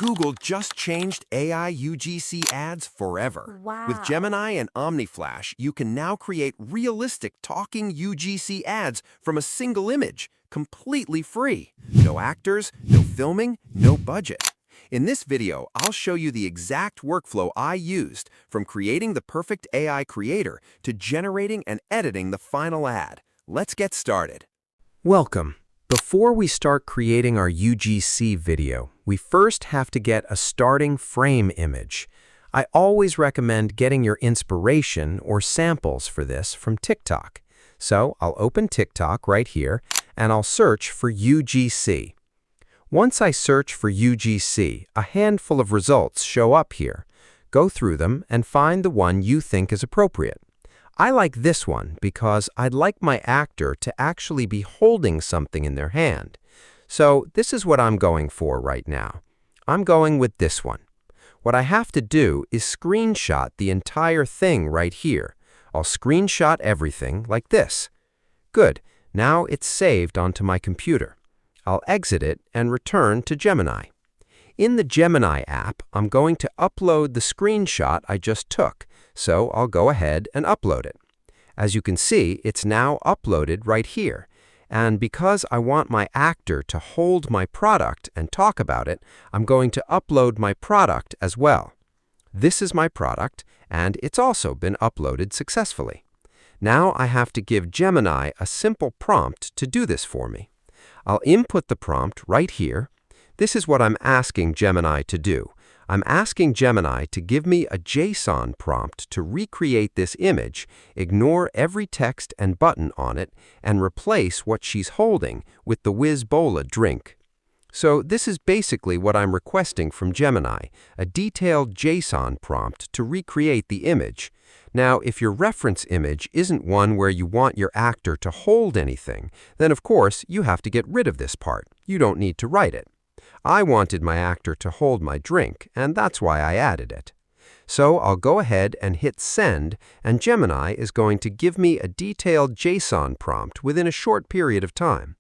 Google just changed AI UGC ads forever. With Wow. Gemini and Omni Flash, you can now create realistic talking UGC ads from a single image, completely free. No actors, no filming, no budget. In this video, I'll show you the exact workflow I used, from creating the perfect AI creator to generating and editing the final ad. Let's get started. Welcome. Before we start creating our UGC video, we first have to get a starting frame image. I always recommend getting your inspiration or samples for this from TikTok. So I'll open TikTok right here and I'll search for UGC. Once I search for UGC, a handful of results show up here. Go through them and find the one you think is appropriate. I like this one because I'd like my actor to actually be holding something in their hand. So this is what I'm going for right now. I'm going with this one. What I have to do is screenshot the entire thing right here. I'll screenshot everything like this. Good. Now it's saved onto my computer. I'll exit it and return to Gemini. In the Gemini app, I'm going to upload the screenshot I just took, so I'll go ahead and upload it. As you can see, it's now uploaded right here. And because I want my actor to hold my product and talk about it, I'm going to upload my product as well. This is my product, and it's also been uploaded successfully. Now I have to give Gemini a simple prompt to do this for me. I'll input the prompt right here. This is what I'm asking Gemini to do. I'm asking Gemini to give me a JSON prompt to recreate this image, ignore every text and button on it, and replace what she's holding with the Whiz-Bola drink. So this is basically what I'm requesting from Gemini, a detailed JSON prompt to recreate the image. Now, if your reference image isn't one where you want your actor to hold anything, then of course you have to get rid of this part. You don't need to write it. I wanted my actor to hold my drink, and that's why I added it. So I'll go ahead and hit send, and Gemini is going to give me a detailed JSON prompt within a short period of time.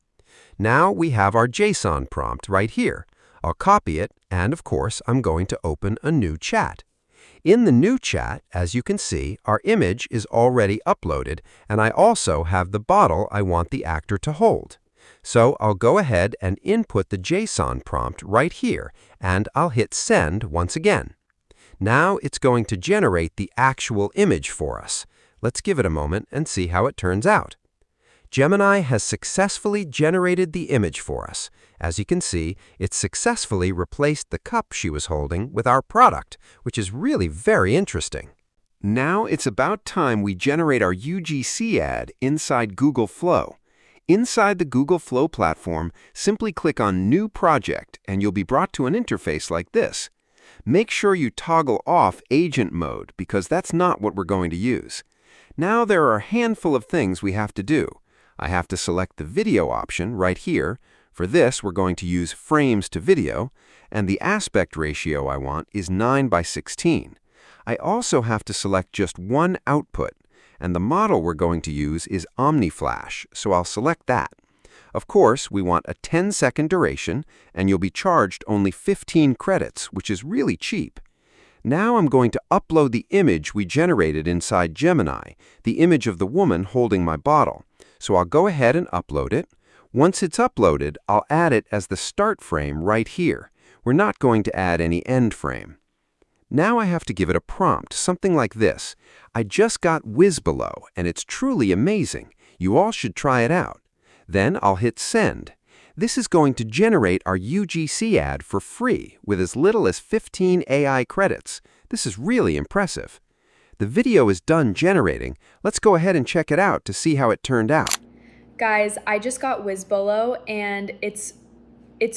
Now we have our JSON prompt right here. I'll copy it, and of course I'm going to open a new chat. In the new chat, as you can see, our image is already uploaded, and I also have the bottle I want the actor to hold. So I'll go ahead and input the JSON prompt right here, and I'll hit send once again. Now it's going to generate the actual image for us. Let's give it a moment and see how it turns out. Gemini has successfully generated the image for us. As you can see, it's successfully replaced the cup she was holding with our product, which is really very interesting. Now it's about time we generate our UGC ad inside Google Flow. Inside the Google Flow platform, simply click on New Project and you'll be brought to an interface like this. Make sure you toggle off Agent Mode because that's not what we're going to use. Now there are a handful of things we have to do. I have to select the video option right here. For this, we're going to use frames to video, and the aspect ratio I want is 9:16. I also have to select just one output, and the model we're going to use is Omni Flash, so I'll select that. Of course, we want a 10-second duration, and you'll be charged only 15 credits, which is really cheap. Now I'm going to upload the image we generated inside Gemini, the image of the woman holding my bottle. So I'll go ahead and upload it. Once it's uploaded, I'll add it as the start frame right here. We're not going to add any end frame. Now I have to give it a prompt, something like this. I just got Whiz-Bola, and it's truly amazing. You all should try it out. Then I'll hit send. This is going to generate our UGC ad for free with as little as 15 AI credits. This is really impressive. The video is done generating. Let's go ahead and check it out to see how it turned out. Guys, I just got Whiz-Bola and it's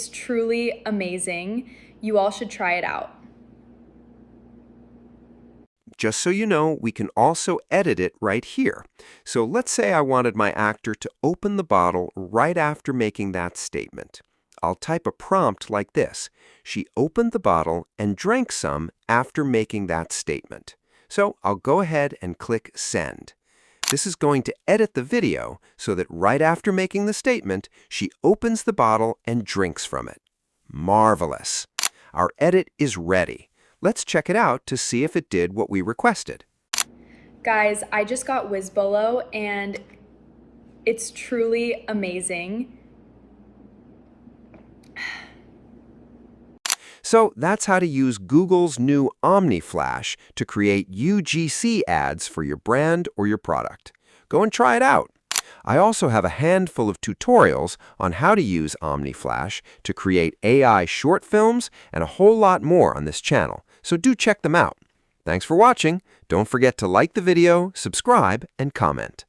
truly amazing. You all should try it out. Just so you know, we can also edit it right here. So let's say I wanted my actor to open the bottle right after making that statement. I'll type a prompt like this. She opened the bottle and drank some after making that statement. So I'll go ahead and click send. This is going to edit the video so that right after making the statement, she opens the bottle and drinks from it. Marvelous. Our edit is ready. Let's check it out to see if it did what we requested. Guys, I just got Whizbolo and it's truly amazing. So that's how to use Google's new Omni Flash to create UGC ads for your brand or your product. Go and try it out. I also have a handful of tutorials on how to use Omni Flash to create AI short films and a whole lot more on this channel, so do check them out. Thanks for watching. Don't forget to like the video, subscribe, and comment.